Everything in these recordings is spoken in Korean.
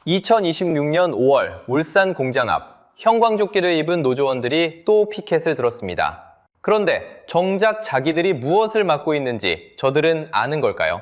2026년 5월 울산 공장 앞 형광조끼를 입은 노조원들이 또 피켓을 들었습니다. 그런데 정작 자기들이 무엇을 맡고 있는지 저들은 아는 걸까요?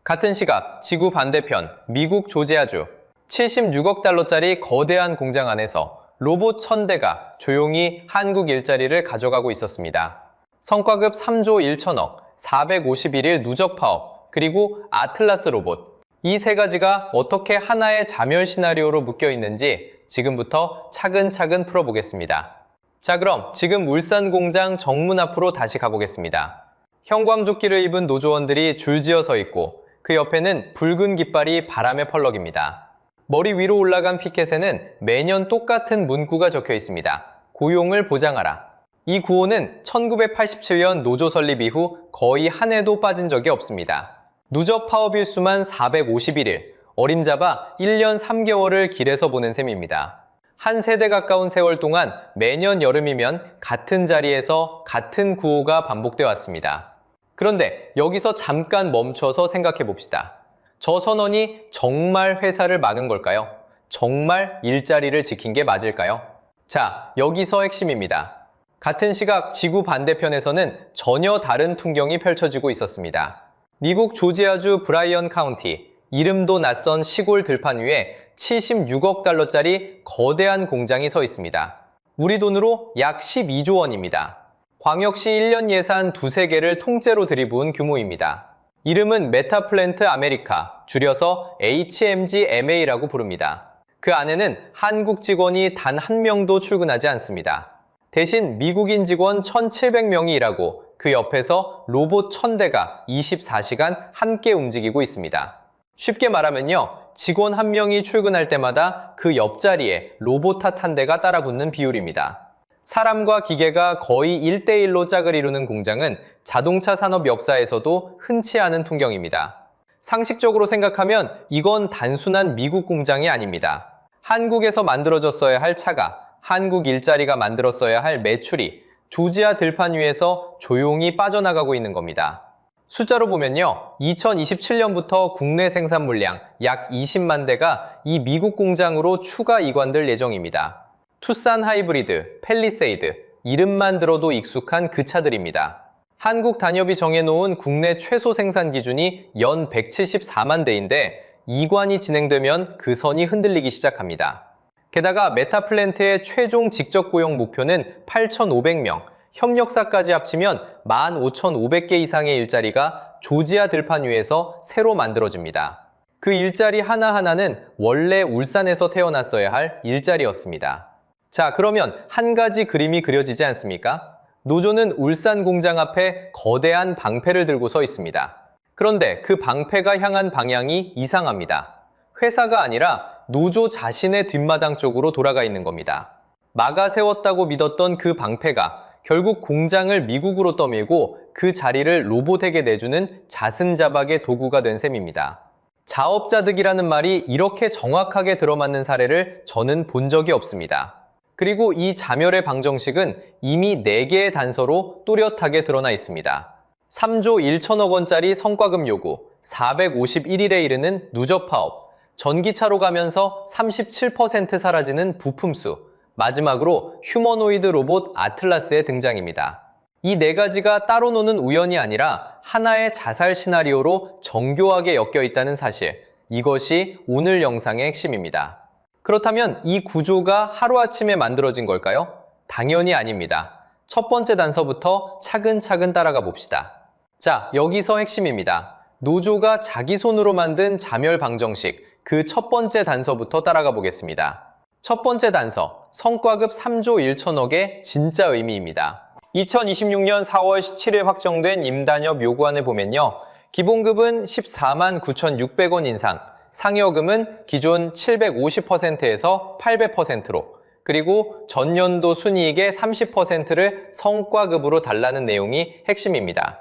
같은 시각 지구 반대편 미국 조지아주 76억 달러짜리 거대한 공장 안에서 로봇 1000대가 조용히 한국 일자리를 가져가고 있었습니다. 성과급 3조 1천억, 451일 누적 파업, 그리고 아틀라스 로봇. 이 세 가지가 어떻게 하나의 자멸 시나리오로 묶여 있는지 지금부터 차근차근 풀어보겠습니다. 자, 그럼 지금 울산 공장 정문 앞으로 다시 가보겠습니다. 형광조끼를 입은 노조원들이 줄지어 서 있고 그 옆에는 붉은 깃발이 바람에 펄럭입니다. 머리 위로 올라간 피켓에는 매년 똑같은 문구가 적혀 있습니다. 고용을 보장하라. 이 구호는 1987년 노조 설립 이후 거의 한 해도 빠진 적이 없습니다. 누적 파업 일수만 451일, 어림잡아 1년 3개월을 길에서 보는 셈입니다. 한 세대 가까운 세월 동안 매년 여름이면 같은 자리에서 같은 구호가 반복되어 왔습니다. 그런데 여기서 잠깐 멈춰서 생각해 봅시다. 저 선언이 정말 회사를 막은 걸까요? 정말 일자리를 지킨 게 맞을까요? 자, 여기서 핵심입니다. 같은 시각 지구 반대편에서는 전혀 다른 풍경이 펼쳐지고 있었습니다. 미국 조지아주 브라이언 카운티, 이름도 낯선 시골 들판 위에 76억 달러짜리 거대한 공장이 서 있습니다. 우리 돈으로 약 12조 원입니다. 광역시 1년 예산 두세 개를 통째로 들이부은 규모입니다. 이름은 메타플랜트 아메리카, 줄여서 HMGMA라고 부릅니다. 그 안에는 한국 직원이 단 한 명도 출근하지 않습니다. 대신 미국인 직원 1,700명이 일하고 그 옆에서 로봇 1000대가 24시간 함께 움직이고 있습니다. 쉽게 말하면요, 직원 한 명이 출근할 때마다 그 옆자리에 로봇 한 대가 따라붙는 비율입니다. 사람과 기계가 거의 1대1로 짝을 이루는 공장은 자동차 산업 역사에서도 흔치 않은 풍경입니다. 상식적으로 생각하면 이건 단순한 미국 공장이 아닙니다. 한국에서 만들어졌어야 할 차가, 한국 일자리가 만들었어야 할 매출이 조지아 들판 위에서 조용히 빠져나가고 있는 겁니다. 숫자로 보면요, 2027년부터 국내 생산 물량 약 20만 대가 이 미국 공장으로 추가 이관될 예정입니다. 투싼 하이브리드, 팰리세이드, 이름만 들어도 익숙한 그 차들입니다. 한국 단협이 정해놓은 국내 최소 생산 기준이 연 174만 대인데 이관이 진행되면 그 선이 흔들리기 시작합니다. 게다가 메타플랜트의 최종 직접 고용 목표는 8,500명, 협력사까지 합치면 15,500개 이상의 일자리가 조지아 들판 위에서 새로 만들어집니다. 그 일자리 하나하나는 원래 울산에서 태어났어야 할 일자리였습니다. 자, 그러면 한 가지 그림이 그려지지 않습니까? 노조는 울산 공장 앞에 거대한 방패를 들고 서 있습니다. 그런데 그 방패가 향한 방향이 이상합니다. 회사가 아니라 노조 자신의 뒷마당 쪽으로 돌아가 있는 겁니다. 막아 세웠다고 믿었던 그 방패가 결국 공장을 미국으로 떠밀고 그 자리를 로봇에게 내주는 자승자박의 도구가 된 셈입니다. 자업자득이라는 말이 이렇게 정확하게 들어맞는 사례를 저는 본 적이 없습니다. 그리고 이 자멸의 방정식은 이미 4개의 단서로 또렷하게 드러나 있습니다. 3조 1천억 원짜리 성과급 요구, 451일에 이르는 누적 파업, 전기차로 가면서 37% 사라지는 부품수, 마지막으로 휴머노이드 로봇 아틀라스의 등장입니다. 이 4가지가 따로 노는 우연이 아니라 하나의 자살 시나리오로 정교하게 엮여 있다는 사실, 이것이 오늘 영상의 핵심입니다. 그렇다면 이 구조가 하루아침에 만들어진 걸까요? 당연히 아닙니다. 첫 번째 단서부터 차근차근 따라가 봅시다. 자, 여기서 핵심입니다. 노조가 자기 손으로 만든 자멸 방정식, 그 첫 번째 단서부터 따라가 보겠습니다. 첫 번째 단서, 성과급 3조 1천억의 진짜 의미입니다. 2026년 4월 17일 확정된 임단협 요구안을 보면요, 기본급은 14만 9,600원 인상, 상여금은 기존 750%에서 800%로, 그리고 전년도 순이익의 30%를 성과급으로 달라는 내용이 핵심입니다.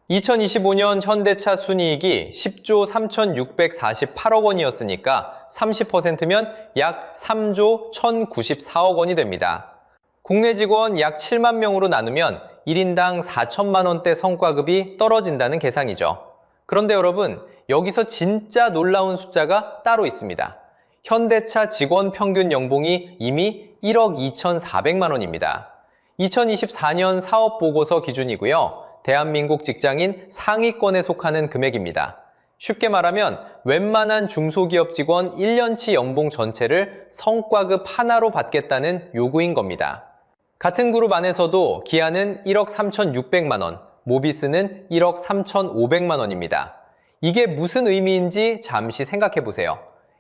2025년 현대차 순이익이 10조 3,648억 원이었으니까 30%면 약 3조 1,094억 원이 됩니다. 국내 직원 약 7만 명으로 나누면 1인당 4천만 원대 성과급이 떨어진다는 계산이죠. 그런데 여러분, 여기서 진짜 놀라운 숫자가 따로 있습니다. 현대차 직원 평균 연봉이 이미 1억 2,400만 원입니다. 2024년 사업보고서 기준이고요. 대한민국 직장인 상위권에 속하는 금액입니다. 쉽게 말하면 웬만한 중소기업 직원 1년치 연봉 전체를 성과급 하나로 받겠다는 요구인 겁니다. 같은 그룹 안에서도 기아는 1억 3,600만 원, 모비스는 1억 3,500만 원입니다. 이게 무슨 의미인지 잠시 생각해 보세요.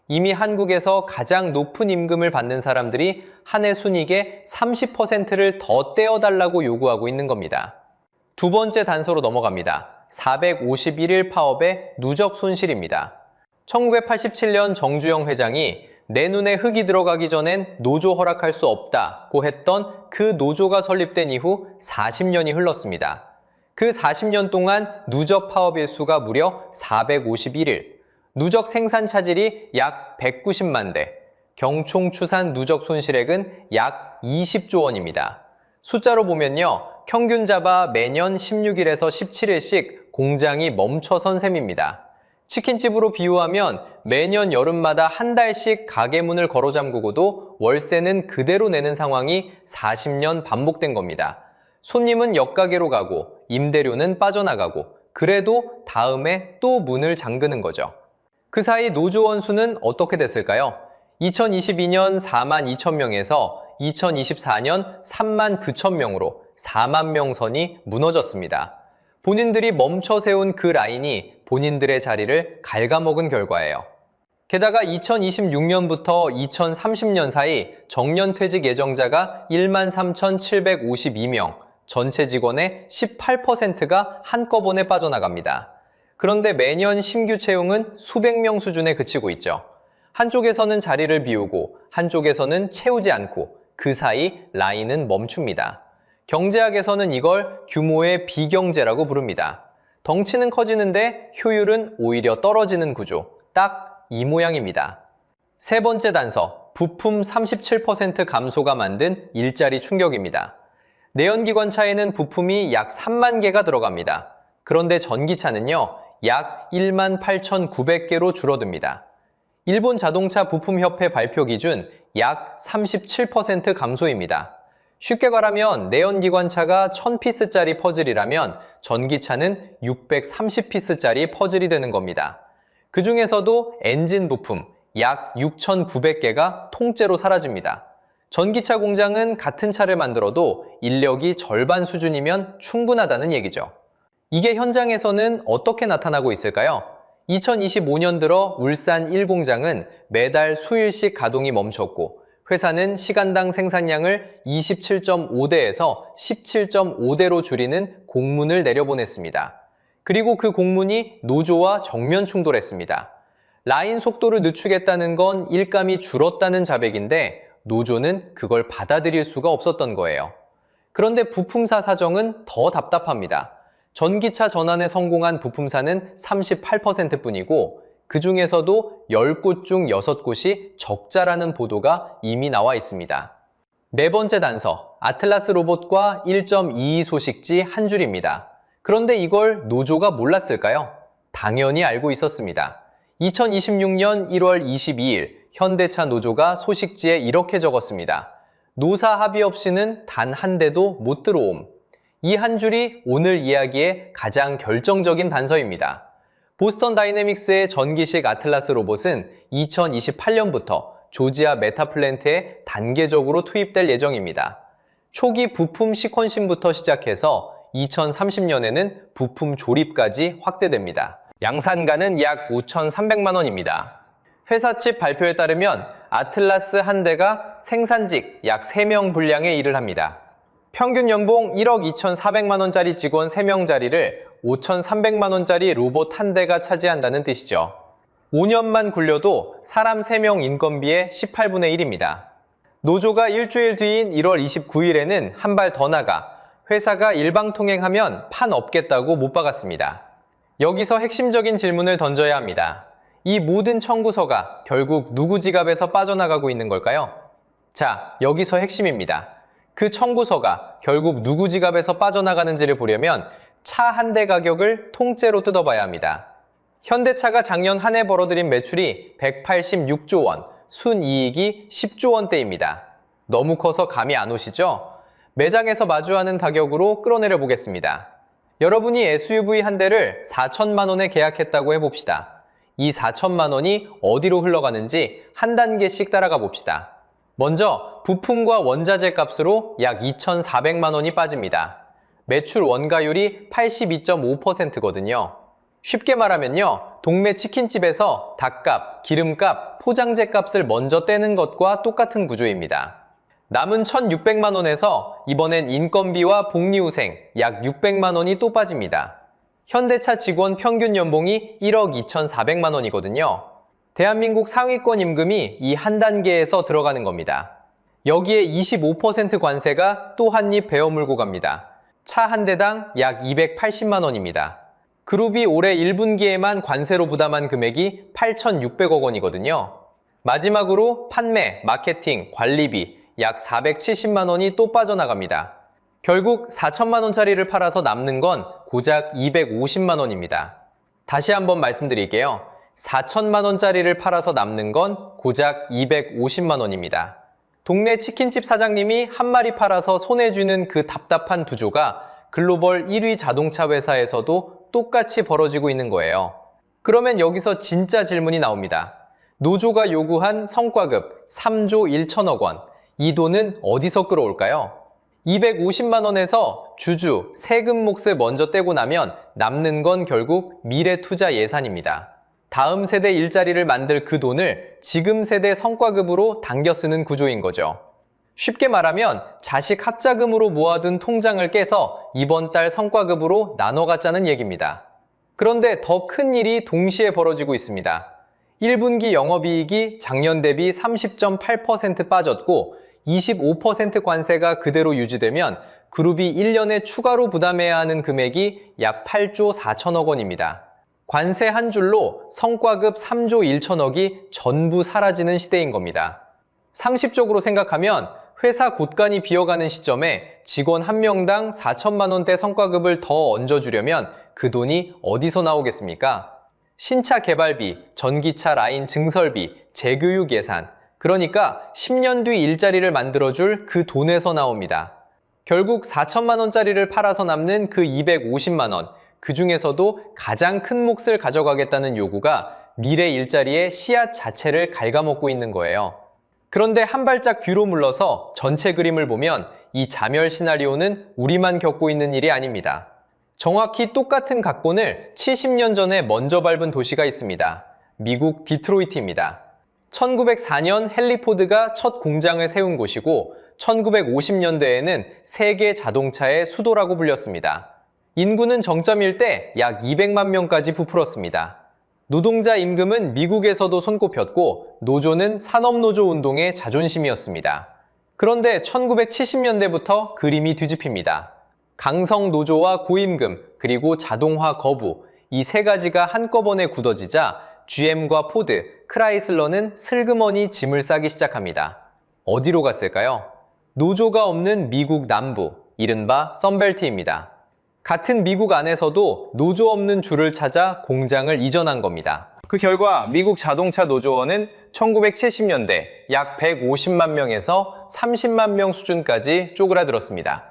이미 한국에서 가장 높은 임금을 받는 사람들이 한 해 순이익의 30%를 더 떼어달라고 요구하고 있는 겁니다. 두 번째 단서로 넘어갑니다. 451일 파업의 누적 손실입니다. 1987년 정주영 회장이 내 눈에 흙이 들어가기 전엔 노조 허락할 수 없다고 했던 그 노조가 설립된 이후 40년이 흘렀습니다. 그 40년 동안 누적 파업 일수가 무려 451일, 누적 생산 차질이 약 190만 대, 경총 추산 누적 손실액은 약 20조 원입니다. 숫자로 보면요, 평균 잡아 매년 16일에서 17일씩 공장이 멈춰선 셈입니다. 치킨집으로 비유하면 매년 여름마다 한 달씩 가게 문을 걸어 잠그고도 월세는 그대로 내는 상황이 40년 반복된 겁니다. 손님은 옆가게로 가고 임대료는 빠져나가고 그래도 다음에 또 문을 잠그는 거죠. 그 사이 노조원 수는 어떻게 됐을까요? 2022년 4만 2천 명에서 2024년 3만 9천 명으로 4만 명 선이 무너졌습니다. 본인들이 멈춰 세운 그 라인이 본인들의 자리를 갉아먹은 결과예요. 게다가 2026년부터 2030년 사이 정년퇴직 예정자가 1만 3,752명, 전체 직원의 18%가 한꺼번에 빠져나갑니다. 그런데 매년 신규 채용은 수백 명 수준에 그치고 있죠. 한쪽에서는 자리를 비우고 한쪽에서는 채우지 않고 그 사이 라인은 멈춥니다. 경제학에서는 이걸 규모의 비경제라고 부릅니다. 덩치는 커지는데 효율은 오히려 떨어지는 구조, 딱 이 모양입니다. 세 번째 단서, 부품 37% 감소가 만든 일자리 충격입니다. 내연기관차에는 부품이 약 3만 개가 들어갑니다. 그런데 전기차는요, 약 1만 8,900개로 줄어듭니다. 일본 자동차 부품협회 발표 기준 약 37% 감소입니다. 쉽게 말하면 내연기관차가 1000피스짜리 퍼즐이라면 전기차는 630피스짜리 퍼즐이 되는 겁니다. 그 중에서도 엔진 부품 약 6,900개가 통째로 사라집니다. 전기차 공장은 같은 차를 만들어도 인력이 절반 수준이면 충분하다는 얘기죠. 이게 현장에서는 어떻게 나타나고 있을까요? 2025년 들어 울산 1공장은 매달 수일씩 가동이 멈췄고 회사는 시간당 생산량을 27.5대에서 17.5대로 줄이는 공문을 내려보냈습니다. 그리고 그 공문이 노조와 정면 충돌했습니다. 라인 속도를 늦추겠다는 건 일감이 줄었다는 자백인데 노조는 그걸 받아들일 수가 없었던 거예요. 그런데 부품사 사정은 더 답답합니다. 전기차 전환에 성공한 부품사는 38%뿐이고 그 중에서도 10곳 중 6곳이 적자라는 보도가 이미 나와 있습니다. 네 번째 단서, 아틀라스 로봇과 1.22 소식지 한 줄입니다. 그런데 이걸 노조가 몰랐을까요? 당연히 알고 있었습니다. 2026년 1월 22일 현대차 노조가 소식지에 이렇게 적었습니다. 노사 합의 없이는 단 한 대도 못 들어옴. 이 한 줄이 오늘 이야기의 가장 결정적인 단서입니다. 보스턴 다이내믹스의 전기식 아틀라스 로봇은 2028년부터 조지아 메타 플랜트에 단계적으로 투입될 예정입니다. 초기 부품 시퀀싱부터 시작해서 2030년에는 부품 조립까지 확대됩니다. 양산가는 약 5,300만 원입니다. 회사 측 발표에 따르면 아틀라스 한 대가 생산직 약 3명 분량의 일을 합니다. 평균 연봉 1억 2,400만 원짜리 직원 3명 자리를 5,300만 원짜리 로봇 한 대가 차지한다는 뜻이죠. 5년만 굴려도 사람 3명 인건비의 18분의 1입니다. 노조가 일주일 뒤인 1월 29일에는 한 발 더 나가 회사가 일방통행하면 판 없겠다고 못 박았습니다. 여기서 핵심적인 질문을 던져야 합니다. 이 모든 청구서가 결국 누구 지갑에서 빠져나가고 있는 걸까요? 자, 여기서 핵심입니다. 그 청구서가 결국 누구 지갑에서 빠져나가는지를 보려면 차 한 대 가격을 통째로 뜯어봐야 합니다. 현대차가 작년 한 해 벌어들인 매출이 186조 원, 순이익이 10조 원대입니다. 너무 커서 감이 안 오시죠? 매장에서 마주하는 가격으로 끌어내려 보겠습니다. 여러분이 SUV 한 대를 4천만 원에 계약했다고 해봅시다. 이 4천만 원이 어디로 흘러가는지 한 단계씩 따라가 봅시다. 먼저 부품과 원자재 값으로 약 2,400만 원이 빠집니다. 매출 원가율이 82.5%거든요. 쉽게 말하면요, 동네 치킨집에서 닭값, 기름값, 포장재 값을 먼저 떼는 것과 똑같은 구조입니다. 남은 1,600만 원에서 이번엔 인건비와 복리후생 약 600만 원이 또 빠집니다. 현대차 직원 평균 연봉이 1억 2,400만 원이거든요. 대한민국 상위권 임금이 이 한 단계에서 들어가는 겁니다. 여기에 25% 관세가 또 한 입 베어 물고 갑니다. 차 한 대당 약 280만 원입니다. 그룹이 올해 1분기에만 관세로 부담한 금액이 8,600억 원이거든요. 마지막으로 판매, 마케팅, 관리비 약 470만 원이 또 빠져나갑니다. 결국 4천만 원짜리를 팔아서 남는 건 고작 250만 원입니다. 다시 한번 말씀드릴게요. 4천만 원짜리를 팔아서 남는 건 고작 250만 원입니다. 동네 치킨집 사장님이 한 마리 팔아서 손해주는 그 답답한 구조가 글로벌 1위 자동차 회사에서도 똑같이 벌어지고 있는 거예요. 그러면 여기서 진짜 질문이 나옵니다. 노조가 요구한 성과급 3조 1천억 원, 이 돈은 어디서 끌어올까요? 250만 원에서 주주, 세금 몫을 먼저 떼고 나면 남는 건 결국 미래 투자 예산입니다. 다음 세대 일자리를 만들 그 돈을 지금 세대 성과급으로 당겨 쓰는 구조인 거죠. 쉽게 말하면 자식 학자금으로 모아둔 통장을 깨서 이번 달 성과급으로 나눠 갖자는 얘기입니다. 그런데 더 큰 일이 동시에 벌어지고 있습니다. 1분기 영업이익이 작년 대비 30.8% 빠졌고 25% 관세가 그대로 유지되면 그룹이 1년에 추가로 부담해야 하는 금액이 약 8조 4천억 원입니다. 관세 한 줄로 성과급 3조 1천억이 전부 사라지는 시대인 겁니다. 상식적으로 생각하면 회사 곳간이 비어가는 시점에 직원 한 명당 4천만 원대 성과급을 더 얹어주려면 그 돈이 어디서 나오겠습니까? 신차 개발비, 전기차 라인 증설비, 재교육 예산, 그러니까 10년 뒤 일자리를 만들어줄 그 돈에서 나옵니다. 결국 4천만 원짜리를 팔아서 남는 그 250만 원, 그 중에서도 가장 큰 몫을 가져가겠다는 요구가 미래 일자리의 씨앗 자체를 갉아먹고 있는 거예요. 그런데 한 발짝 뒤로 물러서 전체 그림을 보면 이 자멸 시나리오는 우리만 겪고 있는 일이 아닙니다. 정확히 똑같은 각본을 70년 전에 먼저 밟은 도시가 있습니다. 미국 디트로이트입니다. 1904년 헨리 포드가 첫 공장을 세운 곳이고 1950년대에는 세계 자동차의 수도라고 불렸습니다. 인구는 정점일 때 약 200만 명까지 부풀었습니다. 노동자 임금은 미국에서도 손꼽혔고 노조는 산업노조 운동의 자존심이었습니다. 그런데 1970년대부터 그림이 뒤집힙니다. 강성 노조와 고임금 그리고 자동화 거부, 이 세 가지가 한꺼번에 굳어지자 GM과 포드, 크라이슬러는 슬그머니 짐을 싸기 시작합니다. 어디로 갔을까요? 노조가 없는 미국 남부, 이른바 썬벨트입니다. 같은 미국 안에서도 노조 없는 주를 찾아 공장을 이전한 겁니다. 그 결과 미국 자동차 노조원은 1970년대 약 150만 명에서 30만 명 수준까지 쪼그라들었습니다.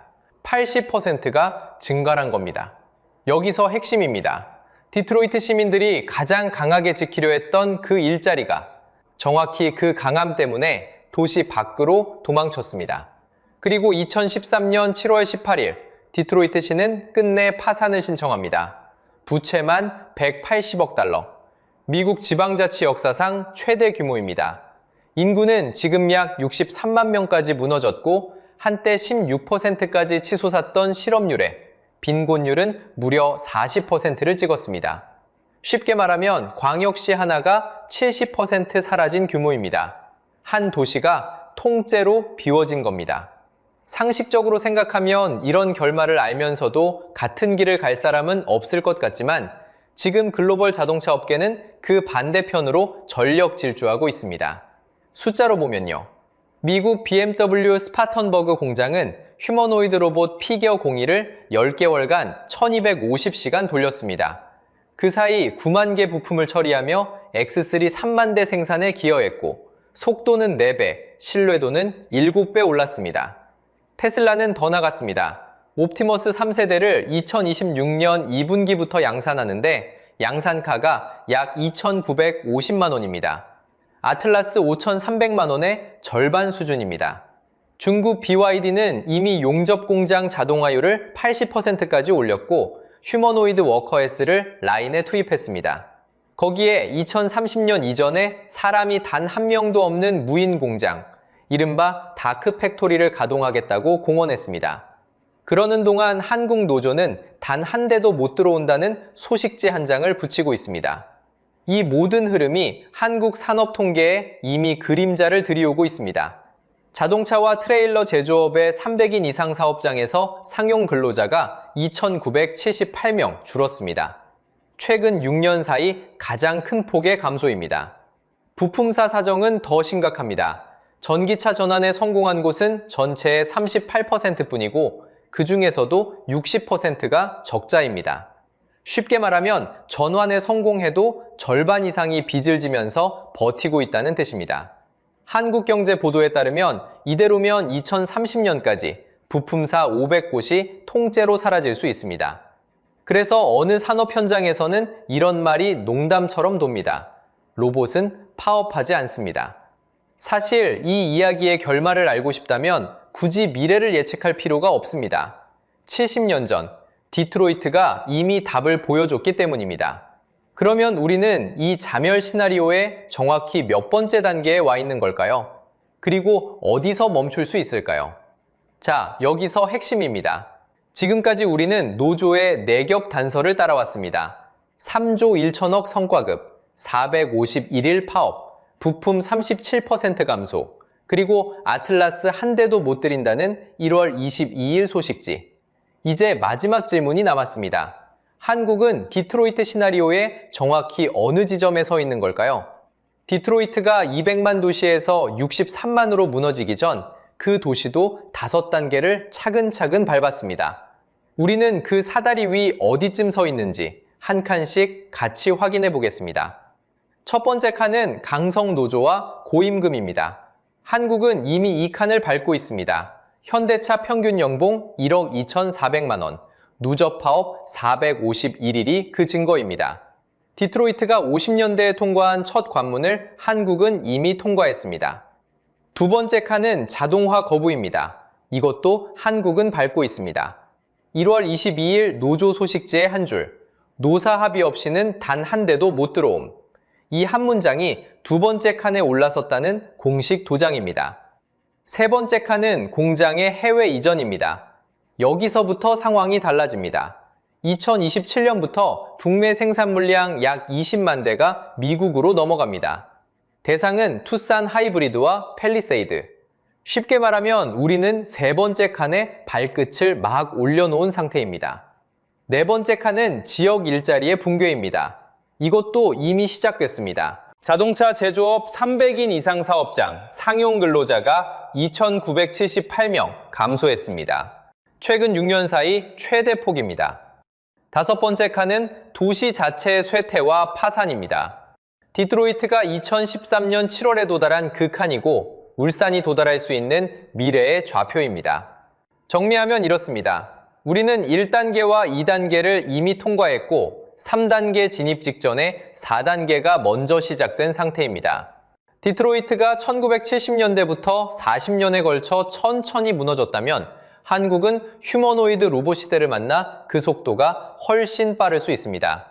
80%가 증가한 겁니다. 여기서 핵심입니다. 디트로이트 시민들이 가장 강하게 지키려 했던 그 일자리가 정확히 그 강함 때문에 도시 밖으로 도망쳤습니다. 그리고 2013년 7월 18일 디트로이트시는 끝내 파산을 신청합니다. 부채만 180억 달러. 미국 지방자치 역사상 최대 규모입니다. 인구는 지금 약 63만 명까지 무너졌고 한때 16%까지 치솟았던 실업률에 빈곤율은 무려 40%를 찍었습니다. 쉽게 말하면 광역시 하나가 70% 사라진 규모입니다. 한 도시가 통째로 비워진 겁니다. 상식적으로 생각하면 이런 결말을 알면서도 같은 길을 갈 사람은 없을 것 같지만 지금 글로벌 자동차 업계는 그 반대편으로 전력 질주하고 있습니다. 숫자로 보면요. 미국 BMW 스파턴버그 공장은 휴머노이드 로봇 피겨 02를 10개월간 1250시간 돌렸습니다. 그 사이 9만 개 부품을 처리하며 X3 3만 대 생산에 기여했고 속도는 4배, 신뢰도는 7배 올랐습니다. 테슬라는 더 나갔습니다. 옵티머스 3세대를 2026년 2분기부터 양산하는데 양산가가 약 2,950만 원입니다. 아틀라스 5,300만 원의 절반 수준입니다. 중국 BYD는 이미 용접 공장 자동화율을 80%까지 올렸고 휴머노이드 워커 S를 라인에 투입했습니다. 거기에 2030년 이전에 사람이 단 한 명도 없는 무인 공장, 이른바 다크 팩토리를 가동하겠다고 공언했습니다. 그러는 동안 한국 노조는 단 한 대도 못 들어온다는 소식지 한 장을 붙이고 있습니다. 이 모든 흐름이 한국 산업 통계에 이미 그림자를 들이오고 있습니다. 자동차와 트레일러 제조업의 300인 이상 사업장에서 상용 근로자가 2,978명 줄었습니다. 최근 6년 사이 가장 큰 폭의 감소입니다. 부품사 사정은 더 심각합니다. 전기차 전환에 성공한 곳은 전체의 38%뿐이고 그 중에서도 60%가 적자입니다. 쉽게 말하면 전환에 성공해도 절반 이상이 빚을 지면서 버티고 있다는 뜻입니다. 한국경제 보도에 따르면 이대로면 2030년까지 부품사 500곳이 통째로 사라질 수 있습니다. 그래서 어느 산업 현장에서는 이런 말이 농담처럼 돕니다. 로봇은 파업하지 않습니다. 사실 이 이야기의 결말을 알고 싶다면 굳이 미래를 예측할 필요가 없습니다. 70년 전 디트로이트가 이미 답을 보여줬기 때문입니다. 그러면 우리는 이 자멸 시나리오의 정확히 몇 번째 단계에 와 있는 걸까요? 그리고 어디서 멈출 수 있을까요? 자, 여기서 핵심입니다. 지금까지 우리는 노조의 내격 단서를 따라왔습니다. 3조 1천억 성과급, 451일 파업, 부품 37% 감소, 그리고 아틀라스 한 대도 못 드린다는 1월 22일 소식지. 이제 마지막 질문이 남았습니다. 한국은 디트로이트 시나리오에 정확히 어느 지점에 서 있는 걸까요? 디트로이트가 200만 도시에서 63만으로 무너지기 전 그 도시도 5단계를 차근차근 밟았습니다. 우리는 그 사다리 위 어디쯤 서 있는지 한 칸씩 같이 확인해 보겠습니다. 첫 번째 칸은 강성 노조와 고임금입니다. 한국은 이미 이 칸을 밟고 있습니다. 현대차 평균 연봉 1억 2,400만 원, 누적 파업 451일이 그 증거입니다. 디트로이트가 50년대에 통과한 첫 관문을 한국은 이미 통과했습니다. 두 번째 칸은 자동화 거부입니다. 이것도 한국은 밟고 있습니다. 1월 22일 노조 소식지의 한 줄, 노사 합의 없이는 단 한 대도 못 들어옴. 이 한 문장이 두 번째 칸에 올라섰다는 공식 도장입니다. 세 번째 칸은 공장의 해외 이전입니다. 여기서부터 상황이 달라집니다. 2027년부터 국내 생산 물량 약 20만 대가 미국으로 넘어갑니다. 대상은 투싼 하이브리드와 팰리세이드. 쉽게 말하면 우리는 세 번째 칸에 발끝을 막 올려놓은 상태입니다. 네 번째 칸은 지역 일자리의 붕괴입니다. 이것도 이미 시작됐습니다. 자동차 제조업 300인 이상 사업장 상용 근로자가 2,978명 감소했습니다. 최근 6년 사이 최대 폭입니다. 다섯 번째 칸은 도시 자체의 쇠퇴와 파산입니다. 디트로이트가 2013년 7월에 도달한 그 칸이고 울산이 도달할 수 있는 미래의 좌표입니다. 정리하면 이렇습니다. 우리는 1단계와 2단계를 이미 통과했고 3단계 진입 직전에 4단계가 먼저 시작된 상태입니다. 디트로이트가 1970년대부터 40년에 걸쳐 천천히 무너졌다면 한국은 휴머노이드 로봇 시대를 만나 그 속도가 훨씬 빠를 수 있습니다.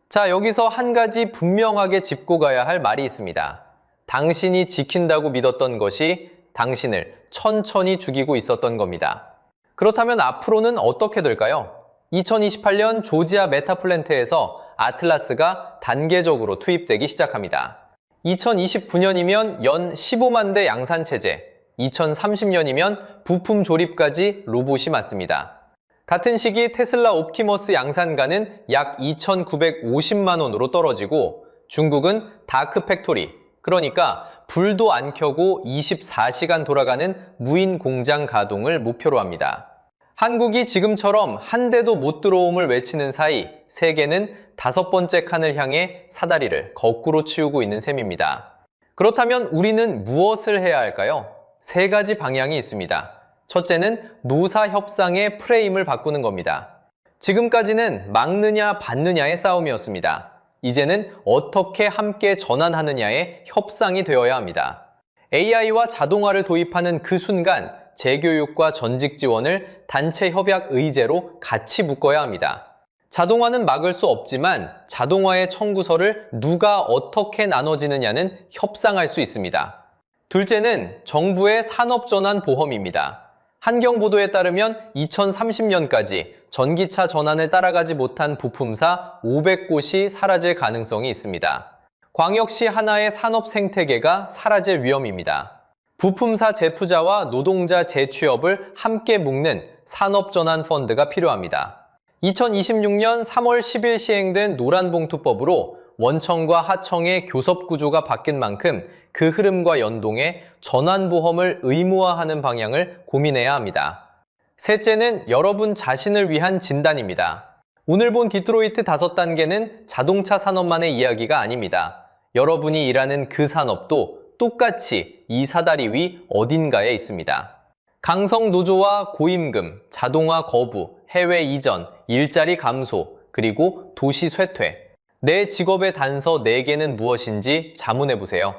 자, 여기서 한 가지 분명하게 짚고 가야 할 말이 있습니다. 당신이 지킨다고 믿었던 것이 당신을 천천히 죽이고 있었던 겁니다. 그렇다면 앞으로는 어떻게 될까요? 2028년 조지아 메타플랜트에서 아틀라스가 단계적으로 투입되기 시작합니다. 2029년이면 연 15만 대 양산체제, 2030년이면 부품 조립까지 로봇이 맞습니다. 같은 시기 테슬라 옵티머스 양산가는 약 2,950만 원으로 떨어지고 중국은 다크 팩토리, 그러니까 불도 안 켜고 24시간 돌아가는 무인 공장 가동을 목표로 합니다. 한국이 지금처럼 한 대도 못 들어옴을 외치는 사이 세계는 다섯 번째 칸을 향해 사다리를 거꾸로 치우고 있는 셈입니다. 그렇다면 우리는 무엇을 해야 할까요? 세 가지 방향이 있습니다. 첫째는 노사 협상의 프레임을 바꾸는 겁니다. 지금까지는 막느냐 받느냐의 싸움이었습니다. 이제는 어떻게 함께 전환하느냐의 협상이 되어야 합니다. AI와 자동화를 도입하는 그 순간 재교육과 전직 지원을 단체 협약 의제로 같이 묶어야 합니다. 자동화는 막을 수 없지만 자동화의 청구서를 누가 어떻게 나눠지느냐는 협상할 수 있습니다. 둘째는 정부의 산업전환 보험입니다. 한경보도에 따르면 2030년까지 전기차 전환을 따라가지 못한 부품사 500곳이 사라질 가능성이 있습니다. 광역시 하나의 산업 생태계가 사라질 위험입니다. 부품사 재투자와 노동자 재취업을 함께 묶는 산업전환 펀드가 필요합니다. 2026년 3월 10일 시행된 노란봉투법으로 원청과 하청의 교섭 구조가 바뀐 만큼 그 흐름과 연동해 전환보험을 의무화하는 방향을 고민해야 합니다. 셋째는 여러분 자신을 위한 진단입니다. 오늘 본 디트로이트 5단계는 자동차 산업만의 이야기가 아닙니다. 여러분이 일하는 그 산업도 똑같이 이 사다리 위 어딘가에 있습니다. 강성 노조와 고임금, 자동화 거부, 해외 이전, 일자리 감소, 그리고 도시 쇠퇴. 내 직업의 단서 4개는 무엇인지 자문해보세요.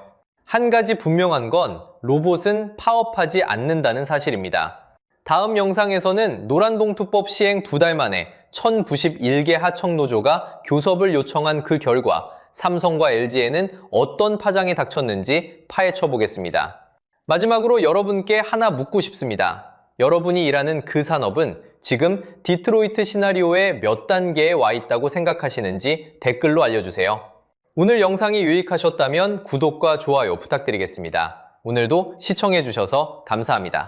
한 가지 분명한 건 로봇은 파업하지 않는다는 사실입니다. 다음 영상에서는 노란봉투법 시행 2달 만에 1091개 하청노조가 교섭을 요청한 그 결과 삼성과 LG에는 어떤 파장이 닥쳤는지 파헤쳐 보겠습니다. 마지막으로 여러분께 하나 묻고 싶습니다. 여러분이 일하는 그 산업은 지금 디트로이트 시나리오의 몇 단계에 와 있다고 생각하시는지 댓글로 알려주세요. 오늘 영상이 유익하셨다면 구독과 좋아요 부탁드리겠습니다. 오늘도 시청해주셔서 감사합니다.